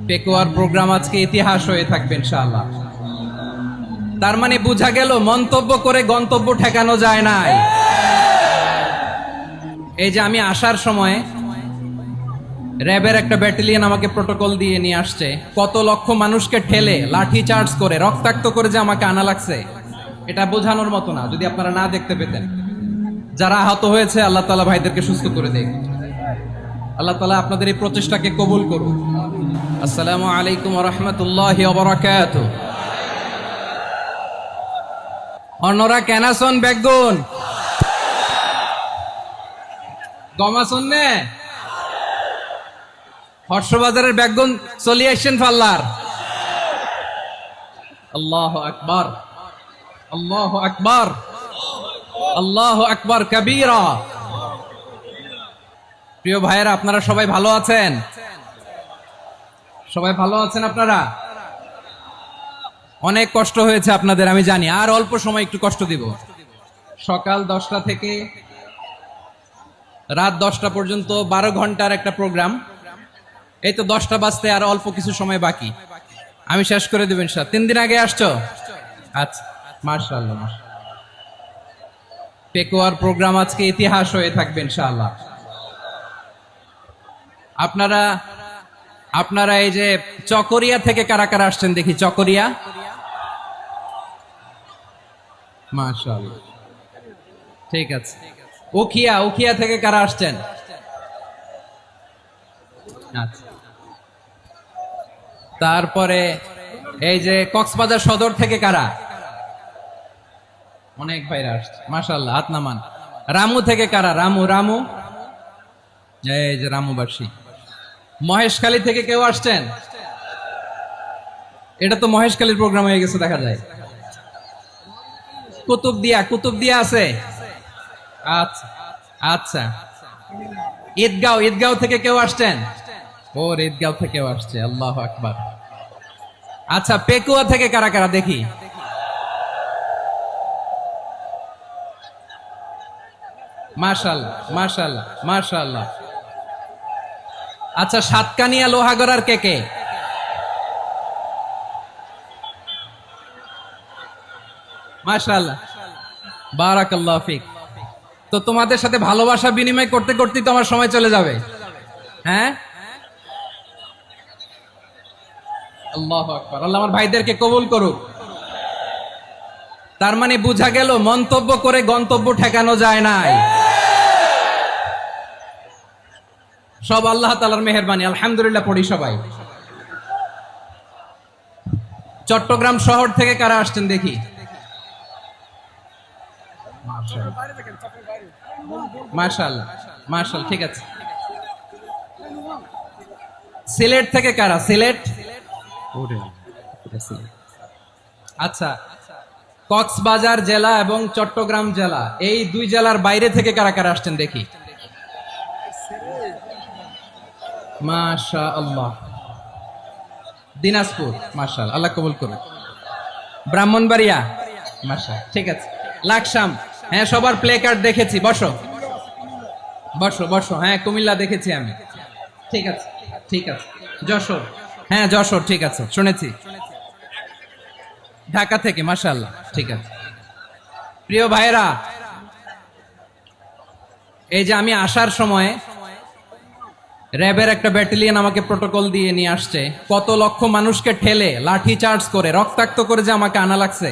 পেকুয়ার programme আজকে ইতিহাস হয়ে থাকবে ইনশাআল্লাহ। তার মানে বোঝা গেল মন্তব্য করে গন্তব্য ঠেকানো যায় না। এই যে আমি আসার সময় র্যাবের একটা ব্যাটালিয়ন আমাকে প্রোটোকল দিয়ে নিয়ে আসছে, কত লক্ষ মানুষকে ঠেলে লাঠি চার্জ করে রক্তাক্ত করে যে আমাকে আনা লাগছে, এটা বোঝানোর মতো না। যদি আপনারা না দেখতে পেতেন, যারা আহত হয়েছে আল্লাহ তাআলা ভাইদেরকে সুস্থ করে দেখ। আল্লাহ তাআলা আপনাদের এই প্রচেষ্টাকে কবুল করুন। আসসালামু আলাইকুম ওয়া রাহমাতুল্লাহি ওয়া বারাকাতুহু। অন্যরা কেনাসন বেগুন গমাসন নে হর্ষবাজারের বেগুন চলে আসছেন ফাল্লার। আল্লাহু আকবার, আল্লাহু আকবার, আল্লাহু আকবার কবীরা। প্রিয় ভাইয়েরা, আপনারা সবাই ভালো আছেন? সবাই ভালো আছেন? আপনারা অনেক কষ্ট হয়েছে আপনাদের, আমি জানি। আর অল্প সময় একটু কষ্ট দিব। সকাল 10টা থেকে রাত 10টা পর্যন্ত 12 ঘন্টার একটা প্রোগ্রাম। এই তো 10টা বাজতে আর অল্প কিছু সময় বাকি, আমি শেষ করে দেব ইনশাআল্লাহ। 3 দিন আগে আসছো? আচ্ছা, মাশাআল্লাহ। পেকুয়ার প্রোগ্রাম আজকে ইতিহাস হয়ে থাকবে ইনশাআল্লাহ। আপনারা এই যে চকরিয়া থেকে কারা কারা আসছেন দেখি? চকরিয়া, মাশাআল্লাহ, ঠিক আছে। উখিয়া থেকে কারা আসছেন? আচ্ছা। তারপরে এই যে কক্সবাজার সদর থেকে কারা? অনেক ভাইরা আসছে, মাশাআল্লাহ, হাত নামান। রামু থেকে কারা? রামু, এই যে রামুবাসী। মহেশখালী থেকে কেউ আসছেন? এটা তো মহেশখালীর প্রোগ্রাম হয়ে গেছে দেখা যায়। কুতুবদিয়া আছে? আচ্ছা আচ্ছা। ঈদগাঁও থেকে কেউ আসছেন? ওর ঈদগাঁও থেকেও আসছে, আল্লাহু আকবার। আচ্ছা, পেকুয়া থেকে কারা কারা দেখি? মাশাআল্লাহ, মাশাআল্লাহ, মাশাআল্লাহ। আচ্ছা, সাতকানিয়া লোহাগড়ার কে? মাশাআল্লাহ, বারাকাল্লাহু ফিক। তো তোমাদের সাথে ভালোবাসা বিনিময় করতে করতে তো আমার সময় চলে যাবে। হ্যাঁ, আল্লাহু আকবার। আল্লাহ আমার ভাইদেরকে কবুল করুক। তার মানে বোঝা গেল মন্তব্য করে গন্তব্য ঠেকানো যায় না। সব আল্লাহ তাআলার মেহেরবানি, আলহামদুলিল্লাহ পড়ি সবাই। চট্টগ্রাম শহর থেকে কারা আসছেন দেখি? মাশাআল্লাহ, মাশাআল্লাহ, ঠিক আছে। সিলেট থেকে কারা? সিলেট, আচ্ছা। কক্সবাজার জেলা এবং চট্টগ্রাম জেলা, এই দুই জেলার বাইরে থেকে কারা কারা আসছেন দেখি? মাশাআল্লাহ। দিনাজপুর, মাশাআল্লাহ, আল্লাহ কবুল করুন। ব্রাহ্মণবাড়িয়া, মাশাআল্লাহ, ঠিক আছে। লাকসাম, হ্যাঁ, সবার প্লে কার্ড দেখেছি। বসো বসো বসো। হ্যাঁ, কুমিল্লা দেখেছি আমি, ঠিক আছে, ঠিক আছে। যশোর, হ্যাঁ যশোর, ঠিক আছে, শুনেছি। ঢাকা থেকে, মাশাআল্লাহ, ঠিক আছে। প্রিয় ভাইরা, এই যে আমি আসার সময় র্যাবের একটা ব্যাটালিয়ন আমাকে প্রোটোকল দিয়ে নিয়ে আসছে, কত লক্ষ মানুষকে ঠেলে লাঠি চার্জ করে রক্তাক্ত করে যে আমাকে আনা লাগছে,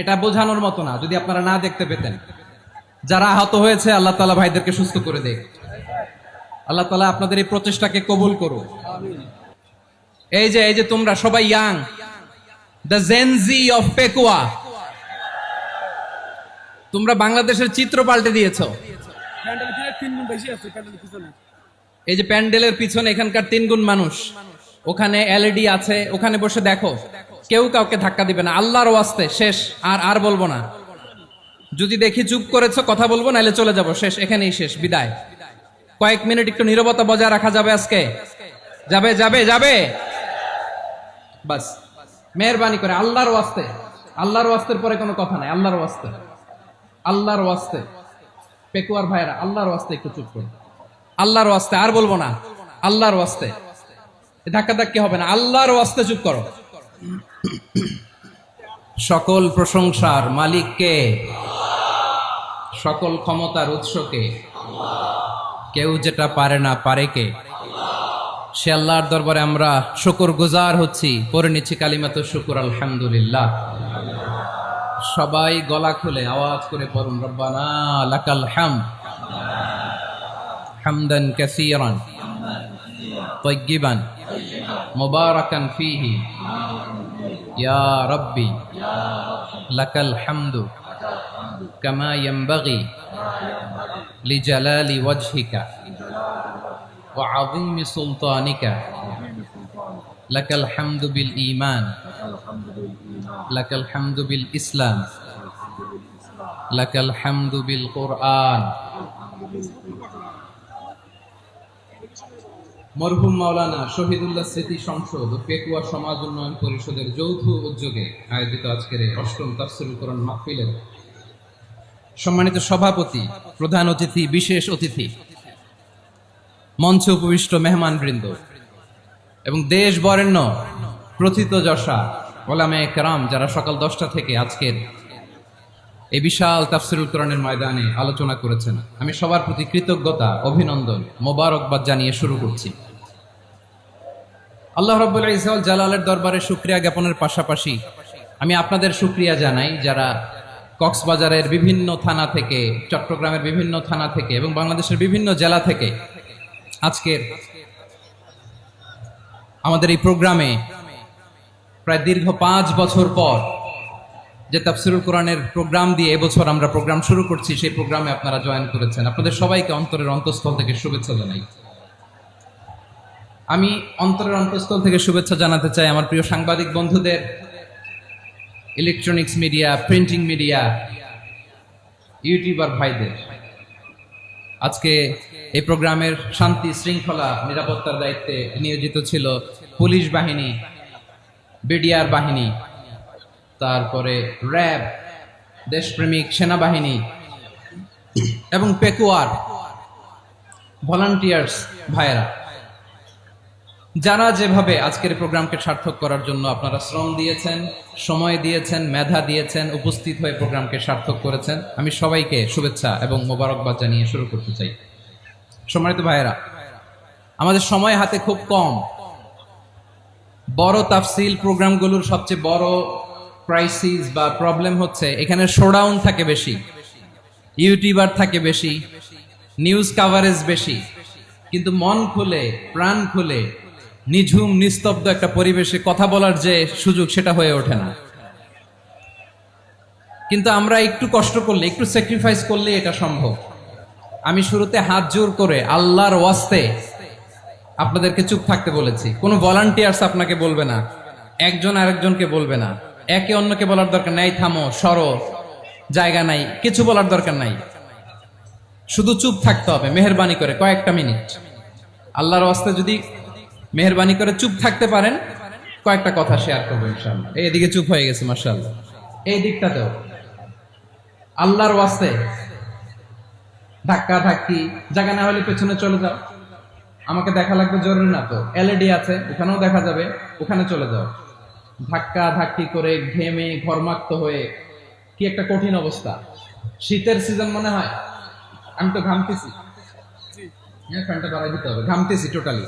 এটা বোঝানোর মতো না। যদি আপনারা না দেখতে পেতেন, যারা আহত হয়েছে আল্লাহ তাআলা ভাইদেরকে সুস্থ করে দেখ। আল্লাহ তাআলা আপনাদের এই প্রচেষ্টাকে কবুল করুন। এই যে তোমরা সবাই young, the Gen Z of Pekua, তোমরা বাংলাদেশের চিত্র পাল্টে দিয়েছো। এই যে প্যান্ডেলের পিছনে এখানকার 3 গুণ মানুষ, ওখানে এলইডি আছে, ওখানে বসে দেখো। কেউ কাউকে ধাক্কা দিবে না, আল্লাহর ওয়াস্তে। শেষ, আর বলবো না। যদি দেখি চুপ করেছো, কথা বলবো, নাহলে চলে যাবো। শেষ, এখানেই শেষ, বিদায়। কয়েক মিনিট একটু নীরবতা বজায় রাখা যাবে আজকে? যাবে যাবে যাবে, বাস। মেহেরবানি করে আল্লাহর ওয়াস্তে, আল্লাহর ওয়াস্তের পরে কোনো কথা নাই। আল্লাহর ওয়াস্তে, আল্লাহর ওয়াস্তে। পেকুয়ার ভাইরা, আল্লাহর ওয়াস্তে একটু চুপ করুন। আল্লাহর ওয়াস্তে, আর বলবো না, আল্লাহর ওয়াস্তে। ধাক্কা ধাক্কি হবে না, আল্লাহর ওয়াস্তে চুপ করো। সকল প্রশংসার মালিককে, সকল ক্ষমতার উৎসকে, কেউ যেটা পারে না পারে কে? সে আল্লাহর দরবারে আমরা শুকর গুজার হচ্ছি, পড়ে নিচ্ছি কালিমাত শুকর আলহামদুলিল্লাহ। সবাই গলা খুলে আওয়াজ করে পড়ুন, রব্বানা লাকাল হামদ হামদান কাসীরান তাইয়্যিবান মুবারাকান ফীহি ইয়া রাব্বি লাকাল হামদু কামা ইয়ানবাগি লিজালালি ওয়াজহিকা ওয়া আযীমি সুলতানিকা লাকাল হামদু বিল ঈমান লাকাল হামদু বিল ইসলাম লাকাল হামদু বিল কুরআন। মরহুম মাওলানা শহীদুল্লাহ স্মৃতি সংসদ ও পেকুয়া সমাজ উন্নয়ন পরিষদের যৌথ উদ্যোগে আয়োজিত আজকের এই অষ্টম তাফসীরুল কোরআন মাহফিলের সম্মানিত সভাপতি, প্রধান অতিথি, বিশেষ অতিথি, মঞ্চে উপবিষ্ট মেহমানবৃন্দ এবং দেশ বরেণ্য প্রথিতযশা ওলামায়ে কেরাম যারা সকাল 10টা থেকে আজকের এই বিশাল তাফসীরুল কোরআনের ময়দানে আলোচনা করেছেন, আমি সবার প্রতি কৃতজ্ঞতা, অভিনন্দন, মোবারকবাদ জানিয়ে শুরু করছি। আল্লাহ রাব্বুল ইজ্জত ওয়াল জালালের দরবারে শুকরিয়া জ্ঞাপনের পাশাপাশি আমি আপনাদের শুকরিয়া জানাই যারা কক্সবাজারের বিভিন্ন থানা থেকে, চট্টগ্রামের বিভিন্ন থানা থেকে এবং বাংলাদেশের বিভিন্ন জেলা থেকে আজকের আমাদের এই প্রোগ্রামে প্রায় দীর্ঘ 5 বছর পর যে তাফসীরুল কোরআনের প্রোগ্রাম দিয়ে এবছর আমরা প্রোগ্রাম শুরু করছি, সেই প্রোগ্রামে আপনারা জয়েন করেছেন। আপনাদের সবাইকে অন্তরের অন্তঃস্থল থেকে শুভেচ্ছা জানাই। আমি অন্তরের অন্তঃস্থল থেকে শুভেচ্ছা জানাতে চাই আমার প্রিয় সাংবাদিক বন্ধুদের, electronics media, printing media, YouTuber ভাইদের। আজকে এই প্রোগ্রামের শান্তি শৃঙ্খলা নিরাপত্তার দায়িত্বে নিয়োজিত ছিল পুলিশ বাহিনী, বিডিআর বাহিনী, তারপরে র্যাব, দেশপ্রেমিক সেনাবাহিনী এবং পেকুয়ার ভলান্টিয়ার্স ভাইয়েরা, যারা যেভাবে আজকের প্রোগ্রামকে সার্থক করার জন্য আপনারা শ্রম দিয়েছেন, সময় দিয়েছেন, মেধা দিয়েছেন, উপস্থিত হয়ে প্রোগ্রামকে সার্থক করেছেন, আমি সবাইকে শুভেচ্ছা এবং মোবারকবাদ জানিয়ে শুরু করতে চাই। সম্মানিত ভাইয়েরা, আমাদের সময় হাতে খুব কম। বড় তাফসীল প্রোগ্রামগুলোর সবচেয়ে বড় ক্রাইসিস বা প্রবলেম হচ্ছে এখানে শোডাউন থাকে বেশি, ইউটিউবার থাকে বেশি, নিউজ কাভারেজ বেশি, কিন্তু মন খুলে, প্রাণ খুলে, নিঝুম নিস্তব্ধ একটা পরিবেশে কথা বলার যে সুযোগ, সেটা হয়ে ওঠে না। কিন্তু আমরা একটু কষ্ট করলে, একটু স্যাক্রিফাইস করলে এটা সম্ভব। আমি শুরুতে হাত জোর করে আল্লাহর ওয়াস্তে আপনাদেরকে চুপ থাকতে বলেছি। কোনো ভলান্টিয়ার্স আপনাকে বলবে না, একজন আরেকজনকে বলবে না, একে অন্যকে বলার দরকার নাই, থামো, সরো, জায়গা নাই, কিছু বলার দরকার নাই। শুধু চুপ থাকতে হবে মেহেরবানি করে কয়েকটা মিনিট। আল্লাহর ওয়াস্তে যদি মেহেরবানি করে চুপ থাকতে পারেন, কয়েকটা কথা শেয়ার করবো ইনশাআল্লাহ। এইদিকে চুপ হয়ে গেছে মাশাআল্লাহ, এই দিকটাতেও আল্লাহর ওয়াস্তে ধাক্কা ধাক্কি, জায়গা না হলে পেছনে চলে যাও। আমাকে দেখা লাগবে জরুরি না তো, এলইডি আছে, ওখানেও দেখা যাবে, ওখানে চলে যাও। ধাক্কা ধাক্কি করে ঘেমে ঘর্মাক্ত হয়ে কি একটা কঠিন অবস্থা। শীতের সিজন মনে হয়, আমি তো ঘামতেছি, ফ্যানটা বাড়াই দিতে হবে, ঘামতেছি টোটালি।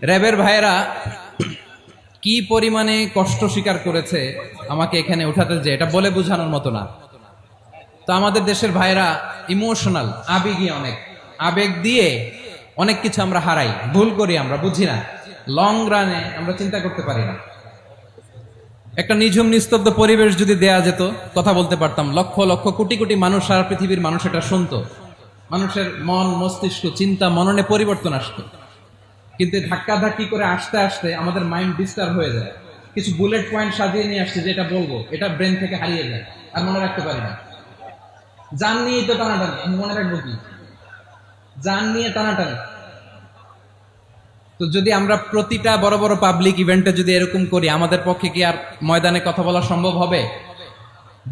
র্যাবের ভাইয়েরা কি পরিমাণে কষ্ট স্বীকার করেছে আমাকে এখানে উঠাতে, যে এটা বলে বোঝানোর মতো না। তো আমাদের দেশের ভাইয়েরা ইমোশনাল, আবেগী, অনেক আবেগ দিয়ে অনেক কিছু আমরা হারাই, ভুল করি, আমরা বুঝি না, লং রানে আমরা চিন্তা করতে পারি না। একটা নিঝুম নিস্তব্ধ পরিবেশ যদি দেয়া যেত, কথা বলতে পারতাম, লক্ষ লক্ষ কোটি কোটি মানুষ, সারা পৃথিবীর মানুষ এটা শুনতো, মানুষের মন, মস্তিষ্ক, চিন্তা, মননে পরিবর্তন আসতো। কিন্তু ধাক্কা ধাক্কি করে আসতে আসতে আমাদের মাইন্ড ডিস্টার্ব হয়ে যায়। কিছু বুলেট পয়েন্ট সাজিয়ে নিয়ে আসছে, যেটা বলবো এটা ব্রেন থেকে হারিয়ে যায়, আর মনে রাখতে পারি না। জান নিয়েই তো টানাটানি, আমি মনে রাখবো কি? জান নিয়ে টানাটানি। তো যদি আমরা প্রতিটা বড় বড় পাবলিক ইভেন্টে যদি এরকম করি, আমাদের পক্ষে কি আর ময়দানে কথা বলা সম্ভব হবে?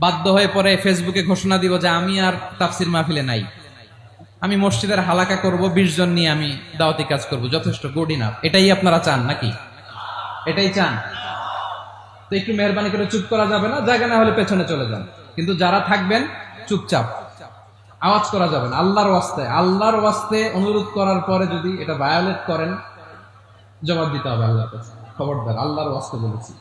বাধ্য হয়ে পরে ফেসবুকে ঘোষণা দিব যে আমি আর তাফসির মাহফিলে নাই। আমি মসজিদের হালাকা করব, 20 জন নিয়ে আমি দাওয়াতি কাজ করব, যথেষ্ট, গুড ইনাফ। এটাই আপনারা চান নাকি? এটাই চান? তো একটু মেহরবানি করে চুপ করা যাবে না? জায়গা না হলে পেছনে চলে যান, কিন্তু যারা থাকবেন চুপচাপ, আওয়াজ করা যাবে না। আল্লাহর ওয়াস্তে অনুরোধ করার পরে যদি এটা ভায়োলেট করেন, জবাব দিতে হবে আল্লাহর কাছে। খবরদার, আল্লাহর ওয়াস্তে বলেছি।